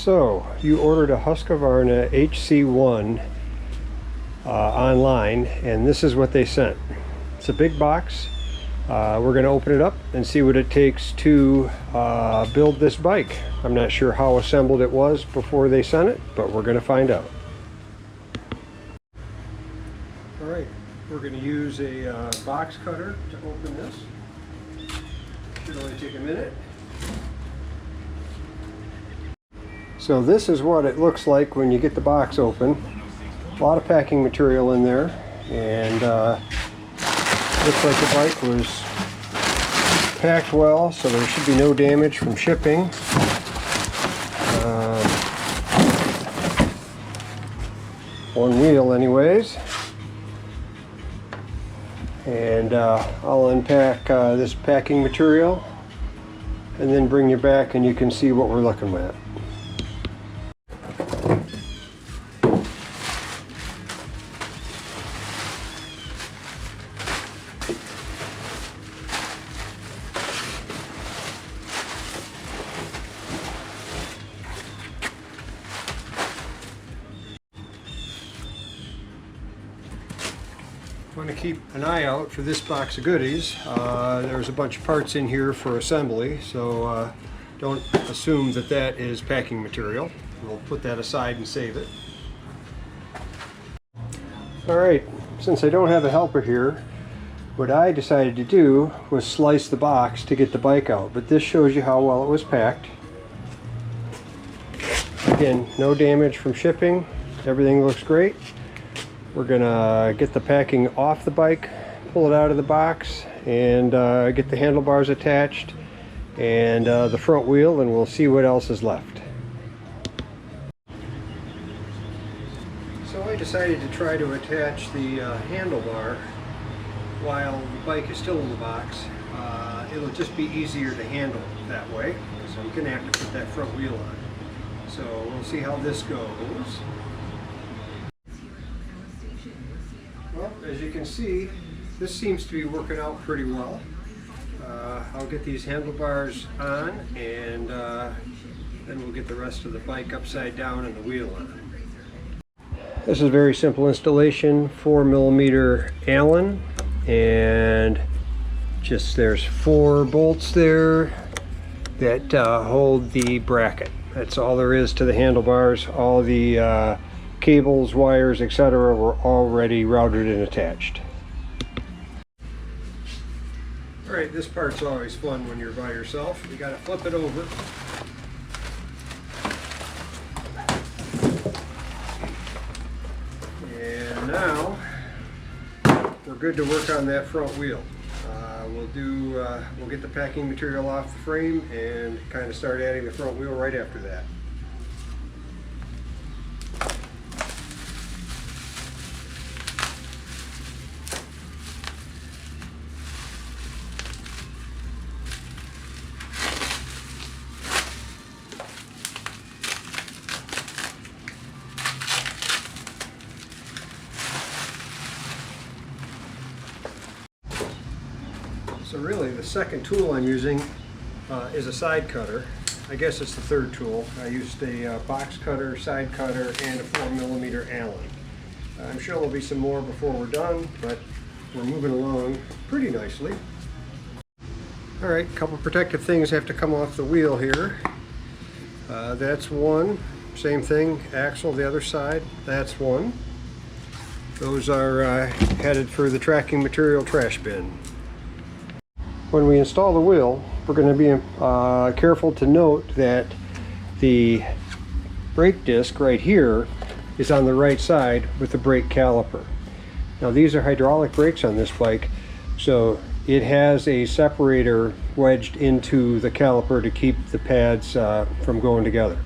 So, you ordered a Husqvarna HC1 online, and this is what they sent. It's a big box. We're going to open it up and see what it takes to build this bike. I'm not sure how assembled it was before they sent it, but we're going to find out. Alright, we're going to use a box cutter to open this. Should only take a minute. So this is what it looks like when you get the box open. A lot of packing material in there, and looks like the bike was packed well, so there should be no damage from shipping. One wheel anyways. And I'll unpack this packing material and then bring you back and you can see what we're looking at. I'm going to keep an eye out for this box of goodies. There's a bunch of parts in here for assembly, so don't assume that that is packing material. We'll put that aside and save it. Alright, since I don't have a helper here, what I decided to do was slice the box to get the bike out, but this shows you how well it was packed. Again, no damage from shipping, everything looks great. We're gonna get the packing off the bike, pull it out of the box, and get the handlebars attached and the front wheel, and we'll see what else is left. So I decided to try to attach the handlebar while the bike is still in the box. It'll just be easier to handle that way, because I'm gonna have to put that front wheel on. So we'll see how this goes. Well, as you can see, this seems to be working out pretty well. I'll get these handlebars on, and then we'll get the rest of the bike upside down and the wheel on. This is a very simple installation, 4mm Allen, and just there's 4 bolts there that hold the bracket. That's all there is to the handlebars. All the cables, wires, etc. were already routed and attached. Alright, this part's always fun when you're by yourself. You gotta flip it over. And now we're good to work on that front wheel. We'll get the packing material off the frame and kind of start adding the front wheel right after that. So really the second tool I'm using is a side cutter. I guess it's the third tool. I used a box cutter, side cutter, and a 4mm Allen. I'm sure there'll be some more before we're done, but we're moving along pretty nicely. Alright, a couple protective things have to come off the wheel here. That's one. Same thing, axle the other side, that's one. Those are headed for the tracking material trash bin. When we install the wheel, we're going to be careful to note that the brake disc right here is on the right side with the brake caliper. Now these are hydraulic brakes on this bike, so it has a separator wedged into the caliper to keep the pads from going together.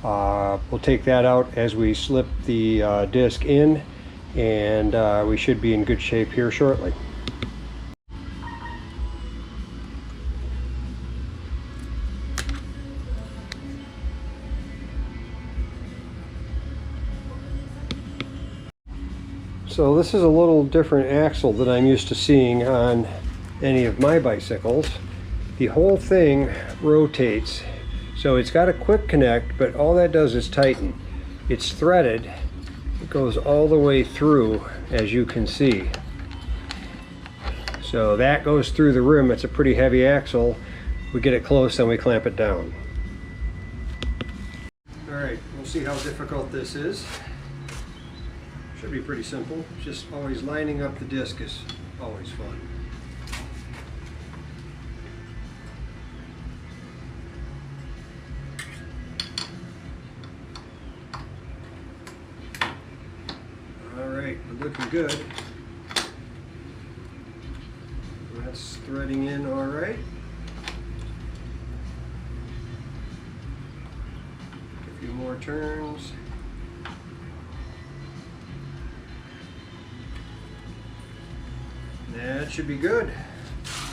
We'll take that out as we slip the disc in, and we should be in good shape here shortly. So this is a little different axle that I'm used to seeing on any of my bicycles. The whole thing rotates So it's got a quick connect, but all that does is tighten. It's threaded. It goes all the way through, as you can see. So that goes through the rim. It's a pretty heavy axle. We get it close and we clamp it down. All right, we'll see how difficult this is. Should be pretty simple. Just always lining up the disc is always fun. All right, we're looking good. That's threading in all right. A few more turns. That should be good.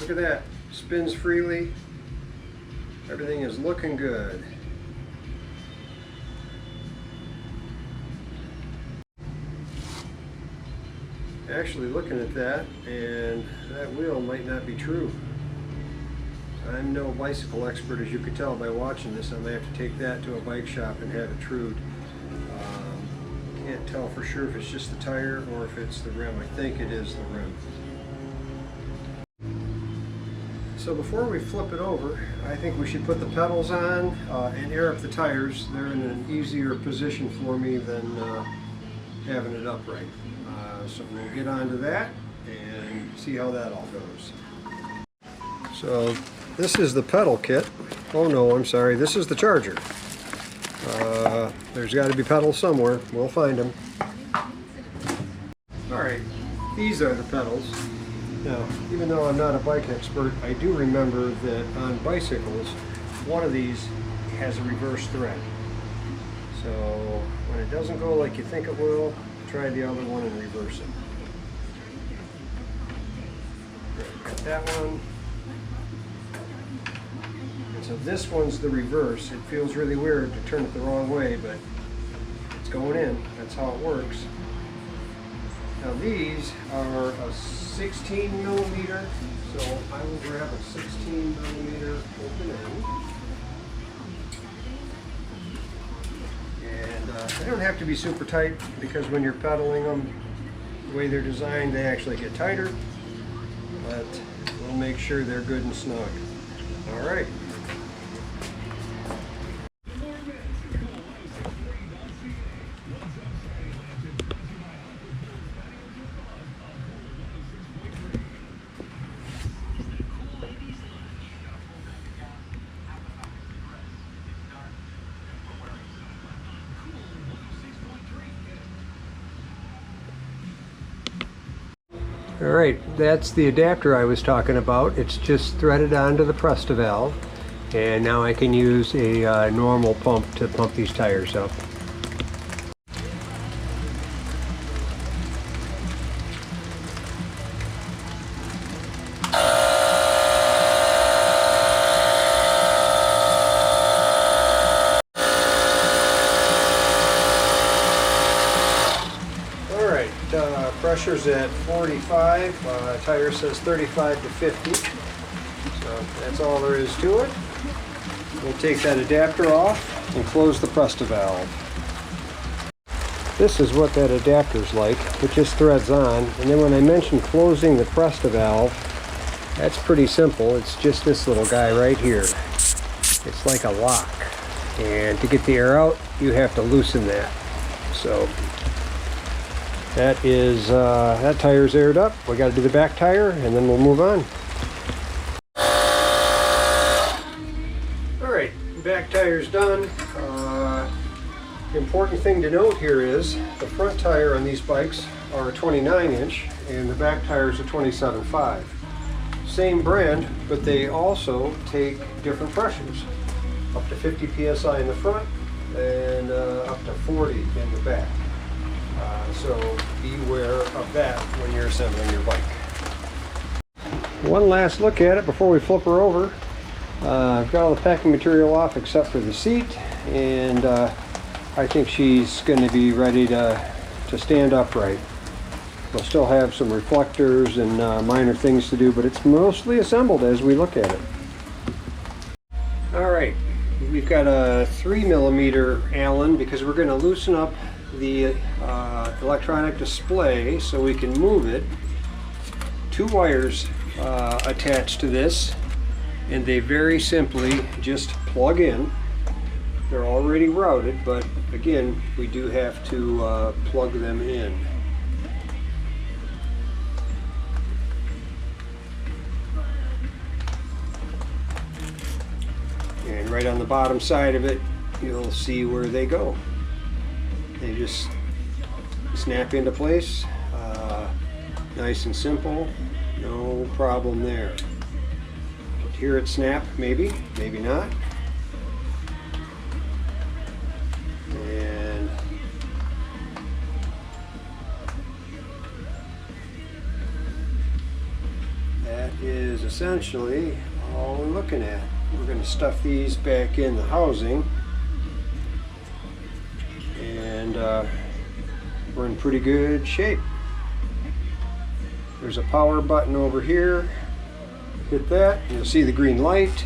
Look at that. Spins freely. Everything is looking good. Actually looking at that, and that wheel might not be true. I'm no bicycle expert, as you can tell by watching this. I may have to take that to a bike shop and have it trued. Can't tell for sure if it's just the tire or if it's the rim. I think it is the rim. So before we flip it over, I think we should put the pedals on and air up the tires. They're in an easier position for me than having it upright. So we'll get on to that and see how that all goes. So this is the pedal kit. Oh no, I'm sorry, this is the charger. There's got to be pedals somewhere. We'll find them. Alright, these are the pedals. Now, even though I'm not a bike expert, I do remember that on bicycles, one of these has a reverse thread. So when it doesn't go like you think it will, try the other one and reverse it. Got that one. And so this one's the reverse. It feels really weird to turn it the wrong way, but it's going in. That's how it works. Now these are a 16 millimeter, so I will grab a 16 millimeter open end. They don't have to be super tight because when you're pedaling them, the way they're designed, they actually get tighter, but we'll make sure they're good and snug. All right. Alright, that's the adapter I was talking about. It's just threaded onto the Presta valve, and now I can use a normal pump to pump these tires up. Pressure's at 45, tire says 35 to 50, so that's all there is to it. We'll take that adapter off and close the Presta valve. This is what that adapter's like. It just threads on, and then when I mentioned closing the Presta valve, that's pretty simple. It's just this little guy right here. It's like a lock, and to get the air out, you have to loosen that. So that is, that tire's aired up. We got to do the back tire and then we'll move on. Alright, back tire's done. The important thing to note here is the front tire on these bikes are a 29-inch and the back tire is a 27.5. Same brand, but they also take different pressures. Up to 50 psi in the front and up to 40 in the back. So beware of that when you're assembling your bike. One last look at it before we flip her over. I've got all the packing material off except for the seat, and I think she's going to be ready to stand upright. We'll still have some reflectors and minor things to do, but it's mostly assembled as we look at it. Alright, we've got a 3mm Allen because we're going to loosen up the electronic display so we can move it. 2 wires attached to this, and they very simply just plug in. They're already routed, but again, we do have to plug them in. And right on the bottom side of it, you'll see where they go. They just snap into place. Nice and simple, no problem there. Hear it snap, maybe, maybe not. And that is essentially all we're looking at. We're going to stuff these back in the housing, and we're in pretty good shape. There's a power button over here. Hit that, and you'll see the green light,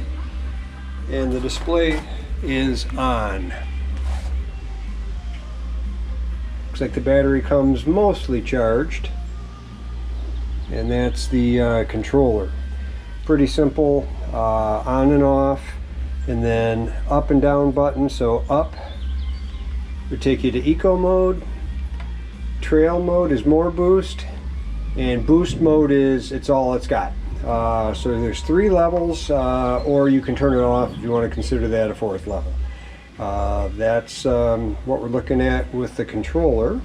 and the display is on. Looks like the battery comes mostly charged, and that's the controller. Pretty simple, on and off, and then up and down button. So up would take you to eco mode, trail mode is more boost, and boost mode is it's all it's got. So there's 3 levels, or you can turn it off if you want to consider that a 4th level. That's what we're looking at with the controller.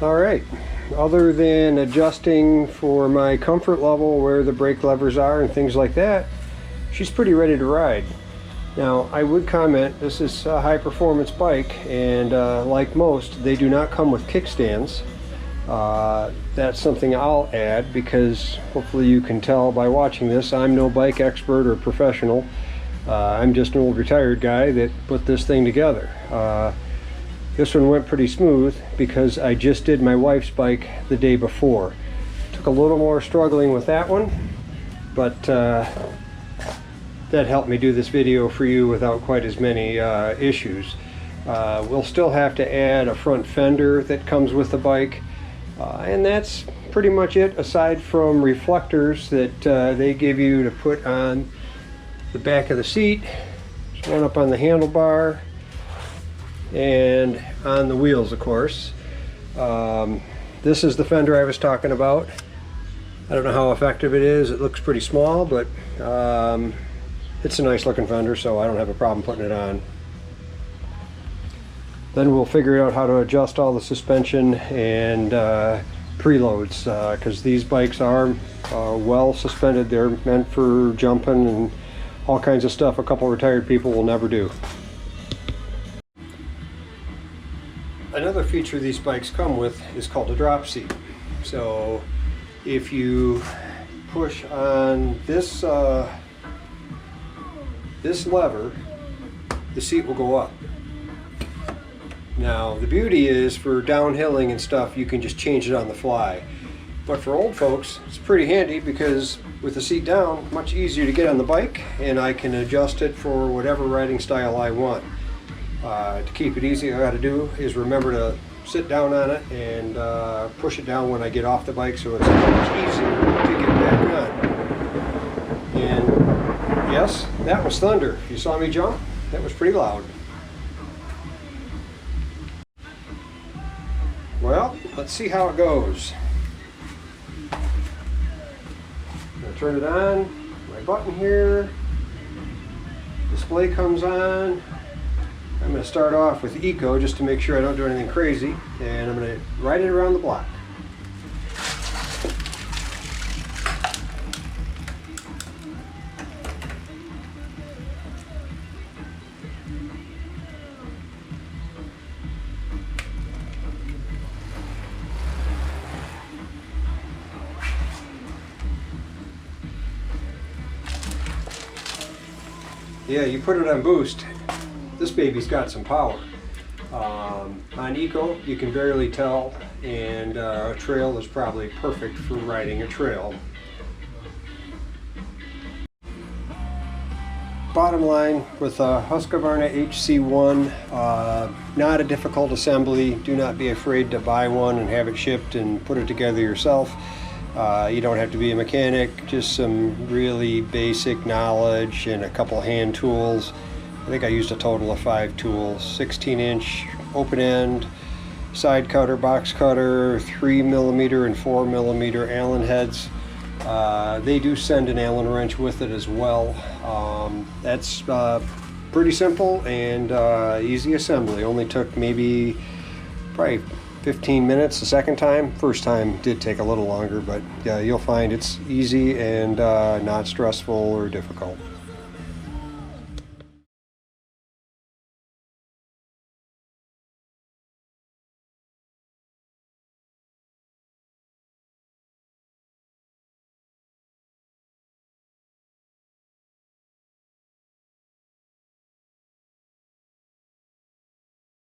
Alright, other than adjusting for my comfort level where the brake levers are and things like that, she's pretty ready to ride. Now, I would comment, this is a high performance bike, and like most, they do not come with kickstands. That's something I'll add, because hopefully you can tell by watching this, I'm no bike expert or professional. I'm just an old retired guy that put this thing together. This one went pretty smooth because I just did my wife's bike the day before. Took a little more struggling with that one, but that helped me do this video for you without quite as many issues. We'll still have to add a front fender that comes with the bike, and that's pretty much it, aside from reflectors that they give you to put on the back of the seat. There's one up on the handlebar and on the wheels, of course. This is the fender I was talking about. I don't know how effective it is. It looks pretty small, but it's a nice looking fender, so I don't have a problem putting it on. Then we'll figure out how to adjust all the suspension and preloads, because these bikes are well suspended. They're meant for jumping and all kinds of stuff a couple retired people will never do. Another feature these bikes come with is called a drop seat. So if you push on this this lever, the seat will go up. Now the beauty is, for downhilling and stuff, you can just change it on the fly. But for old folks, it's pretty handy, because with the seat down, much easier to get on the bike, and I can adjust it for whatever riding style I want. To keep it easy, all I got to do is remember to sit down on it and push it down when I get off the bike, so it's much easier to get back on. And yes, that was thunder. If you saw me jump, that was pretty loud. Well, let's see how it goes. I'm going to turn it on, my button here, display comes on. I'm going to start off with Eco just to make sure I don't do anything crazy, and I'm going to ride it around the block. Yeah, you put it on boost, this baby's got some power. On Eco, you can barely tell, and a trail is probably perfect for riding a trail. Bottom line, with a Husqvarna HC1, not a difficult assembly. Do not be afraid to buy one and have it shipped and put it together yourself. You don't have to be a mechanic, just some really basic knowledge and a couple hand tools. I think I used a total of 5 tools: 16-inch open end, side cutter, box cutter, 3mm and 4mm Allen heads. They do send an Allen wrench with it as well. That's pretty simple and easy assembly. Only took maybe probably 15 minutes the second time. First time did take a little longer, but yeah, you'll find it's easy and not stressful or difficult.